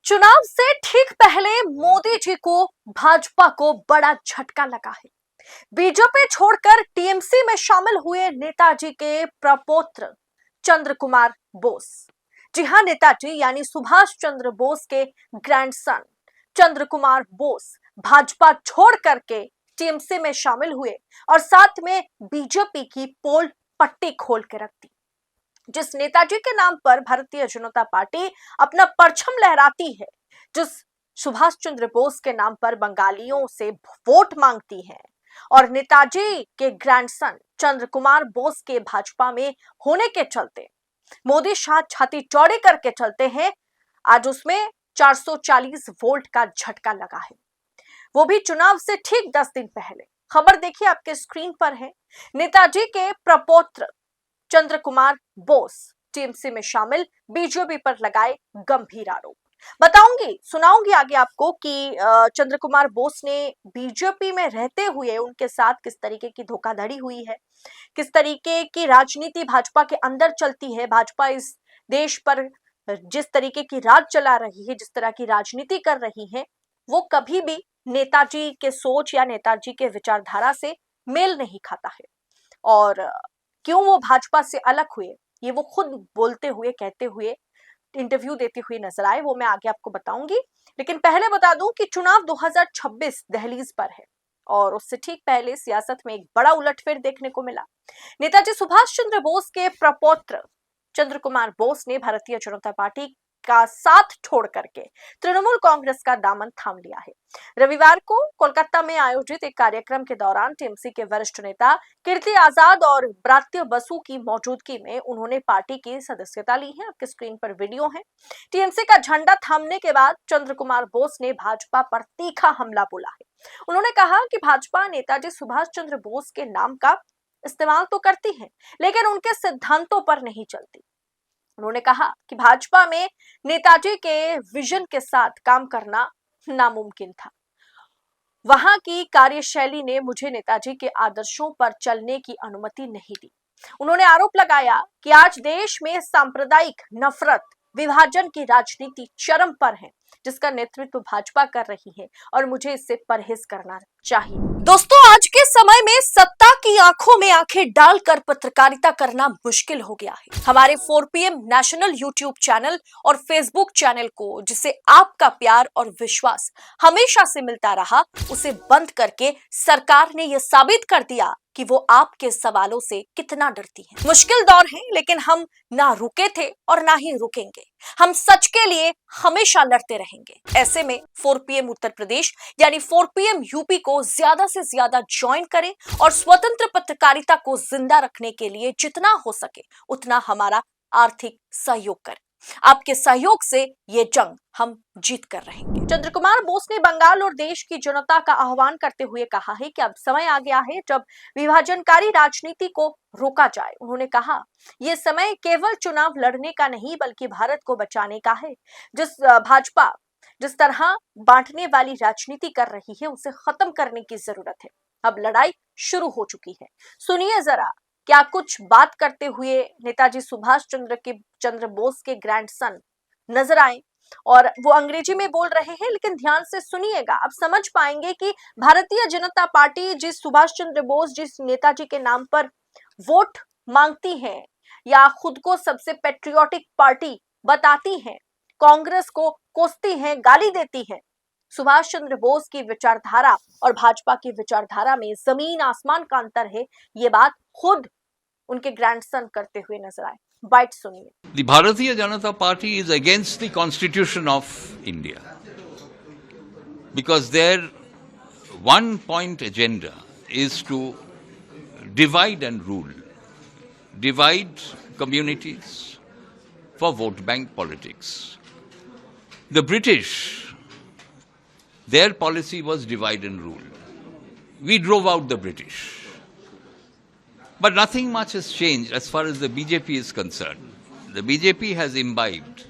चुनाव से ठीक पहले मोदी जी को भाजपा को बड़ा झटका लगा है। बीजेपी छोड़कर टीएमसी में शामिल हुए नेताजी के प्रपौत्र चंद्र कुमार बोस। जी हां, नेताजी यानी सुभाष चंद्र बोस के ग्रैंडसन चंद्र कुमार बोस भाजपा छोड़ करके टीएमसी में शामिल हुए और साथ में बीजेपी की पोल पट्टी खोल के रख दी। जिस नेताजी के नाम पर भारतीय जनता पार्टी अपना परचम लहराती है, जिस सुभाष चंद्र बोस के नाम पर बंगालियों से वोट मांगती है और नेताजी के ग्रैंडसन चंद्र कुमार बोस के भाजपा में होने के चलते मोदी शाह छाती चौड़ी करके चलते हैं, आज उसमें 440 वोल्ट का झटका लगा है, वो भी चुनाव से ठीक 10 दिन पहले। खबर देखिए, आपके स्क्रीन पर है। नेताजी के प्रपौत्र चंद्र कुमार बोस टीएमसी में शामिल, बीजेपी पर लगाए गंभीर आरोप। बताऊंगी, सुनाऊंगी आगे आपको कि चंद्र कुमार बोस ने बीजेपी में रहते हुए उनके साथ किस तरीके की धोखाधड़ी हुई है, किस तरीके की राजनीति भाजपा के अंदर चलती है। भाजपा इस देश पर जिस तरीके की राज चला रही है, जिस तरह की राजनीति कर रही है, वो कभी भी नेताजी के सोच या नेताजी के विचारधारा से मेल नहीं खाता है। और क्यों वो भाजपा से अलग हुए, ये वो खुद बोलते हुए, कहते हुए, इंटरव्यू देते हुए नजर आए, वो मैं आगे आपको बताऊंगी। लेकिन पहले बता दूं कि चुनाव 2026 दहलीज पर है और उससे ठीक पहले सियासत में एक बड़ा उलटफेर देखने को मिला। नेताजी सुभाष चंद्र बोस के प्रपौत्र चंद्र कुमार बोस ने भारतीय जनता पार्टी का साथ छोड़ करके तृणमूल कांग्रेस का दामन थाम लिया है। रविवार को कोलकाता में आयोजित एक कार्यक्रम के दौरान टीएमसी के वरिष्ठ नेता कीर्ति आजाद और ब्रात्य बसु की मौजूदगी में उन्होंने पार्टी की सदस्यता ली है। आपके स्क्रीन पर वीडियो है। टीएमसी का झंडा थामने के बाद चंद्र कुमार बोस ने भाजपा पर तीखा हमला बोला है। उन्होंने कहा कि भाजपा नेताजी सुभाष चंद्र बोस के नाम का इस्तेमाल तो करती है, लेकिन उनके सिद्धांतों पर नहीं चलती। उन्होंने कहा कि भाजपा में नेताजी के विजन के साथ काम करना नामुमकिन था। वहां की कार्यशैली ने मुझे नेताजी के आदर्शों पर चलने की अनुमति नहीं दी। उन्होंने आरोप लगाया कि आज देश में सांप्रदायिक नफरत, विभाजन की राजनीति चरम पर है, जिसका नेतृत्व भाजपा कर रही है और मुझे इससे परहेज करना चाहिए। दोस्तों, आज के समय में सत्ता की आंखों में आंखें डालकर पत्रकारिता करना मुश्किल हो गया है। हमारे 4PM नेशनल यूट्यूब चैनल और फेसबुक चैनल को, जिसे आपका प्यार और विश्वास हमेशा से मिलता रहा, उसे बंद करके सरकार ने यह साबित कर दिया कि वो आपके सवालों से कितना डरती है। मुश्किल दौर है, लेकिन हम ना रुके थे और ना ही रुकेंगे। हम सच के लिए हमेशा लड़ते रहेंगे। ऐसे में 4PM उत्तर प्रदेश यानी 4PM यूपी को ज्यादा से ज्यादा ज्वाइन करें और स्वतंत्र पत्रकारिता को जिंदा रखने के लिए जितना हो सके उतना हमारा आर्थिक सहयोग करें। आपके सहयोग से ये जंग हम जीत कर रहेंगे। चंद्र कुमार बोस ने बंगाल और देश की जनता का आह्वान करते हुए कहा है कि अब समय आ गया है जब विभाजनकारी राजनीति को रोका जाए। उन्होंने कहा, ये समय केवल चुनाव लड़ने का नहीं बल्कि भारत को बचाने का है। भाजपा जिस तरह बांटने वाली राजनीति कर रही है, उसे खत्म करने की जरूरत है। अब लड़ाई शुरू हो चुकी है। सुनिए जरा क्या कुछ बात करते हुए नेताजी सुभाष चंद्र बोस के ग्रैंडसन नजर आए, और वो अंग्रेजी में बोल रहे हैं, लेकिन ध्यान से सुनिएगा, आप समझ पाएंगे कि भारतीय जनता पार्टी जिस सुभाष चंद्र बोस, जिस नेताजी के नाम पर वोट मांगती है या खुद को सबसे पेट्रियोटिक पार्टी बताती है, कांग्रेस को कोसती है, गाली देती है, सुभाष चंद्र बोस की विचारधारा और भाजपा की विचारधारा में जमीन आसमान का अंतर है। ये बात खुद उनके ग्रैंडसन करते हुए नजर आए। बाइट सुनिए। The Bharatiya Janata Party is against the Constitution of India because their one-point agenda is to divide and rule, divide communities for vote bank politics. The British, their policy was divide and rule. We drove out the British. But nothing much has changed as far as the BJP is concerned. The BJP has imbibed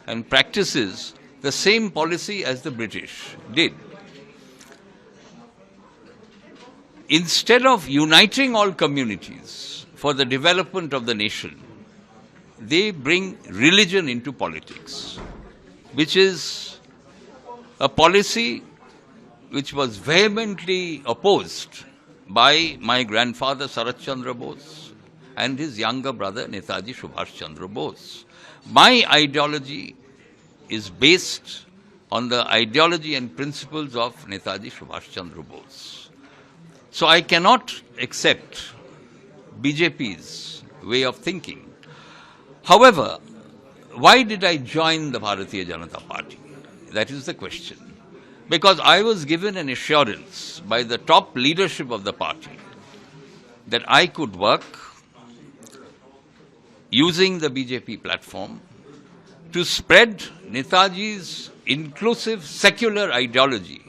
and practices the same policy as the British did. Instead of uniting all communities for the development of the nation, they bring religion into politics, which is a policy which was vehemently opposed by my grandfather Sarat Chandra Bose and his younger brother Netaji Subhash Chandra Bose. My ideology is based on the ideology and principles of Netaji Subhash Chandra Bose. So I cannot accept BJP's way of thinking. However, why did I join the Bharatiya Janata Party? That is the question. Because I was given an assurance by the top leadership of the party that I could work using the BJP platform to spread Netaji's inclusive secular ideology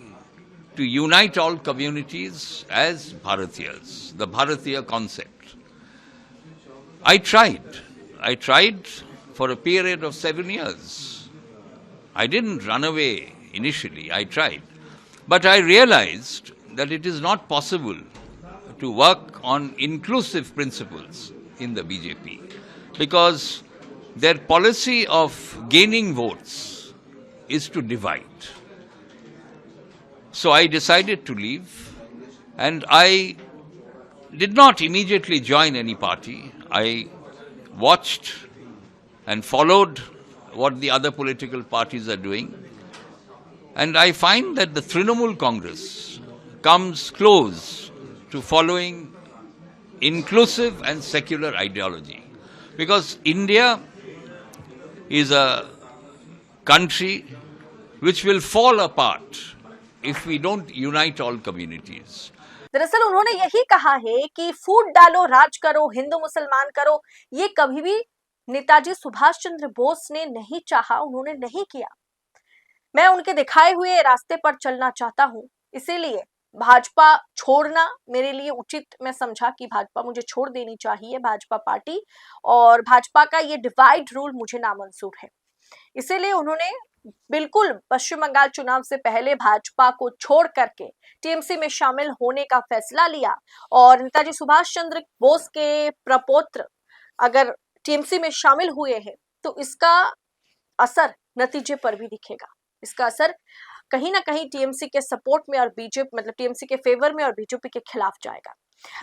to unite all communities as Bharatiyas, the Bharatiya concept. I tried for a period of 7 years. I didn't run away initially, I tried. But I realized that it is not possible to work on inclusive principles in the BJP because their policy of gaining votes is to divide. So I decided to leave, and I did not immediately join any party. I watched and followed what the other political parties are doing. And I find that the Trinamool Congress comes close to following inclusive and secular ideology. Because India is a country which will fall apart if we don't unite all communities. दरअसल उन्होंने यही कहा है कि फूट डालो राज करो, हिंदू मुसलमान करो, ये कभी भी नेताजी सुभाष चंद्र बोस ने नहीं चाहा, उन्होंने नहीं किया। मैं उनके दिखाए हुए रास्ते पर चलना चाहता हूं, इसीलिए भाजपा छोड़ना मेरे लिए उचित मैं समझा कि भाजपा मुझे छोड़ देनी चाहिए, भाजपा पार्टी, और भाजपा का ये डिवाइड रूल मुझे नामंजूर है। इसीलिए उन्होंने बिल्कुल पश्चिम बंगाल चुनाव से पहले भाजपा को छोड़ करके टीएमसी में शामिल होने का फैसला लिया। और नेताजी सुभाष चंद्र बोस के प्रपौत्र अगर टीएमसी में शामिल हुए हैं तो इसका असर नतीजे पर भी दिखेगा। इसका असर कहीं ना कहीं टीएमसी के सपोर्ट में और बीजेपी मतलब टीएमसी के फेवर में और बीजेपी के खिलाफ जाएगा।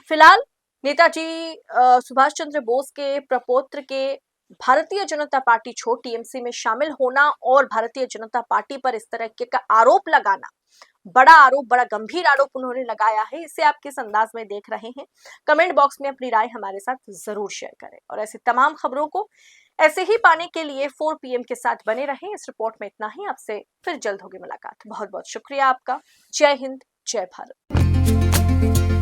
फिलहाल नेताजी सुभाष चंद्र बोस के प्रपौत्र के भारतीय जनता पार्टी छोड़ टीएमसी में शामिल होना और भारतीय जनता पार्टी पर इस तरह का आरोप लगाना, बड़ा आरोप, बड़ा गंभीर आरोप उन्होंने लगाया है। इसे आप किस अंदाज में देख रहे हैं? कमेंट बॉक्स में अपनी राय हमारे साथ जरूर शेयर करें और ऐसी तमाम खबरों को ऐसे ही पाने के लिए 4 PM के साथ बने रहें। इस रिपोर्ट में इतना ही, आपसे फिर जल्द होगी मुलाकात। बहुत बहुत शुक्रिया आपका। जय हिंद, जय भारत।